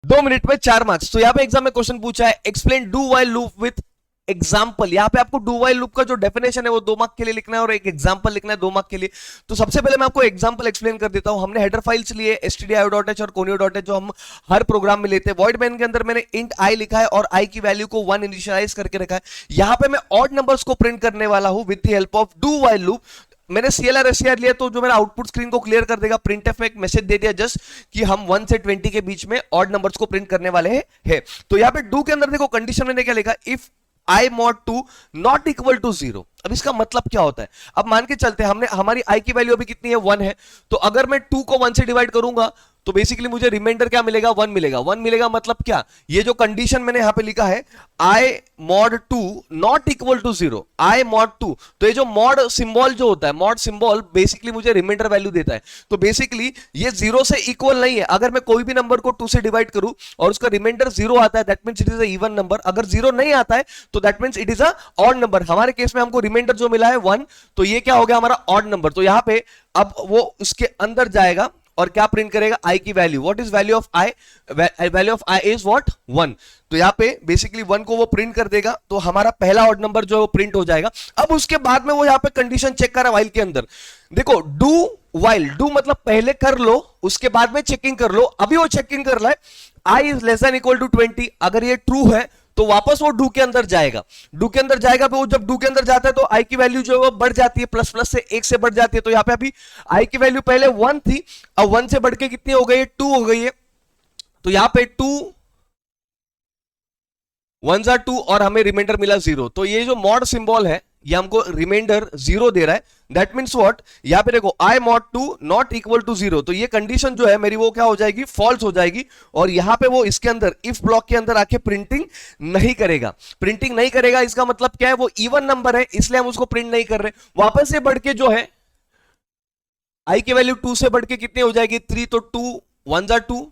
2 minute में 4 marks. तो यहां पे एग्जाम में क्वेश्चन पूछा है, explain do while loop with example. यहां पे आपको डू व्हाइल लूप का जो डेफिनेशन है वो 2 मार्क के लिए लिखना है और एक एग्जांपल लिखना है 2 मार्क के लिए। तो सबसे पहले मैं आपको एग्जांपल एक्सप्लेन कर देता हूं। हमने हेडर फाइल्स लिए stdio.h और conio.h जो हम हर प्रोग्राम में लेते हैं। वॉइड मेन के अंदर मैंने इंट आई लिखा है और आई की वैल्यू को 1 इनिशियलाइज करके रखा है। यहां पे मैं ऑड नंबर्स को प्रिंट करने वाला हूं with the help of do while loop. मैंने CLR SCR लिया तो जो मेरा आउटपुट स्क्रीन को क्लियर कर देगा। प्रिंटफ में एक मैसेज दे दिया जस्ट कि हम 1 से 20 के बीच में ऑड नंबर्स को प्रिंट करने वाले हैं। तो यहां पे डू के अंदर देखो कंडीशन मैंने क्या लिखा, if i mod 2 not equal to 0। अब इसका मतलब क्या होता है, अब मान के चलते हैं हमने हमारी i की वैल्यू अभी कितनी है 1 है, तो अगर मैं 2 को 1 से डिवाइड करूंगा तो बेसिकली मुझे रिमाइंडर क्या मिलेगा 1 मिलेगा। 1 मिलेगा मतलब क्या, ये जो कंडीशन मैंने यहां पे लिखा है i mod 2 not equal to 0, i mod 2, तो ये जो मॉड सिंबल जो होता है, मॉड सिंबल बेसिकली मुझे रिमाइंडर वैल्यू देता है। तो बेसिकली ये 0 से इक्वल नहीं है। अगर मैं कोई भी नंबर को 2 से डिवाइड करूं और उसका रिमाइंडर 0 आता है that means it is a even number. अगर 0 नहीं आता है तो that means it is a odd number. हमारे केस में हमको रिमाइंडर जो मिला है 1, तो ये क्या हो गया हमारा ऑड नंबर। तो यहां पे अब वो उसके अंदर जाएगा और क्या प्रिंट करेगा, i की value. What is value of i, value of i is what 1। तो यहां पे बेसिकली 1 को वो प्रिंट कर देगा, तो हमारा पहला ऑड नंबर जो है वो प्रिंट हो जाएगा। अब उसके बाद में वो यहां पे कंडीशन चेक कर रहा है व्हाइल के अंदर। देखो डू व्हाइल, डू मतलब पहले कर लो उसके बाद में चेकिंग कर लो। अभी वो चेकिंग कर रहा है i is less than equal to 20। अगर ये ट्रू है तो वापस वो डू के अंदर जाएगा। डू के अंदर जाएगा, वो जब डू के अंदर जाता है तो आई की वैल्यू जो है वो बढ़ जाती है, प्लस प्लस से 1 से बढ़ जाती है। तो यहां पे अभी आई की वैल्यू पहले 1 थी, अब 1 से बढ़ के कितनी हो गई है 2 हो गई है। तो यहां पे 2 1 are 2 और हमें रिमाइंडर मिला 0। तो ये जो मॉड सिंबल है ये हमको रिमाइंडर 0 दे रहा है। दैट मीन्स व्हाट, यहां पे देखो i mod 2 not equal to 0, तो ये कंडीशन जो है मेरी वो क्या हो जाएगी, फॉल्स हो जाएगी। और यहां पे वो इसके अंदर इफ ब्लॉक के अंदर आके प्रिंटिंग नहीं करेगा। प्रिंटिंग नहीं करेगा इसका मतलब क्या है, वो इवन नंबर है इसलिए हम उसको प्रिंट नहीं कर रहे। वापस से बढ़ के जो है i की वैल्यू 2 से बढ़ के कितनी हो जाएगी 3, तो 2 1 are 2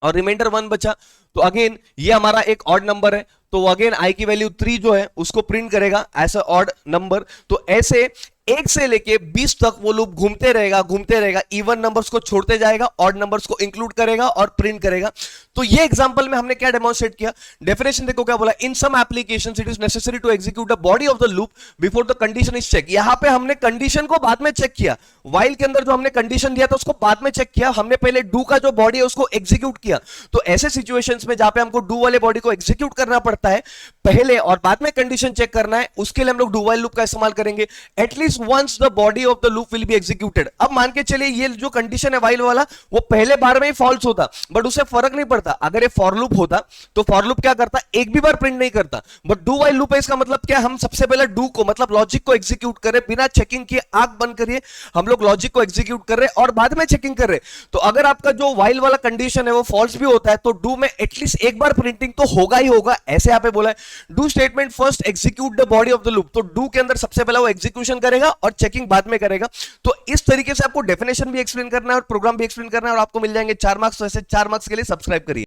और रिमाइंडर 1 बचा। तो अगेन ये हमारा एक ऑड नंबर है, तो अगेन i की वैल्यू 3 जो है उसको प्रिंट करेगा एज अ ऑड नंबर। तो ऐसे 1 से लेके 20 तक वो लूप घूमते रहेगा, इवन नंबर्स को छोड़ते जाएगा, ऑड नंबर्स को इंक्लूड करेगा और प्रिंट करेगा। तो ये एग्जांपल में हमने क्या डेमोन्स्ट्रेट किया, डेफिनेशन देखो क्या बोला, in some applications it is necessary to execute the body of the loop before the condition is check. यहां पे हमने कंडीशन को बाद में चेक किया, व्हाइल के अंदर जो हमने कंडीशन दिया था उसको बाद में चेक किया, हमने पहले डू का जो बॉडी है उसको एग्जीक्यूट किया। तो ऐसे सिचुएशंस में जहां पे हमको डू वाले बॉडी को एग्जीक्यूट करना पड़ता है पहले और बाद में कंडीशन चेक करना है, उसके लिए हम लोग डू व्हाइल लूप का इस्तेमाल करेंगे। At least once the body of the loop will be executed. अब मान के चलिए ये जो कंडीशन है व्हाइल वाला वो पहले बार में ही फॉल्स होता, बट उससे फर्क नहीं पड़ता। अगर ये फॉर लूप होता तो फॉर लूप क्या करता, एक भी बार प्रिंट नहीं करता। बट डू व्हाइल लूप है, इसका मतलब क्या, हम सबसे पहले डू को मतलब लॉजिक को एग्जीक्यूट करें बिना चेकिंग किए, आंख बंद करिए, हम लोग लॉजिक को एग्जीक्यूट कर रहे और बाद में चेकिंग कर रहे। तो अगर आपका जो व्हाइल वाला कंडीशन है वो फॉल्स भी होता है तो डू में एटलीस्ट एक बार प्रिंटिंग तो होगा ही होगा। ऐसे यहां पे बोला है do statement first execute the body of the loop. तो डू के अंदर सबसे पहले वो एग्जीक्यूशन करेगा और चेकिंग बाद में करेगा। तो इस तरीके से आपको डेफिनेशन भी एक्सप्लेन करना है और प्रोग्राम भी एक्सप्लेन करना है और आपको मिल जाएंगे 4 मार्क्स। तो ऐसे 4 मार्क्स के लिए सब्सक्राइब करिए।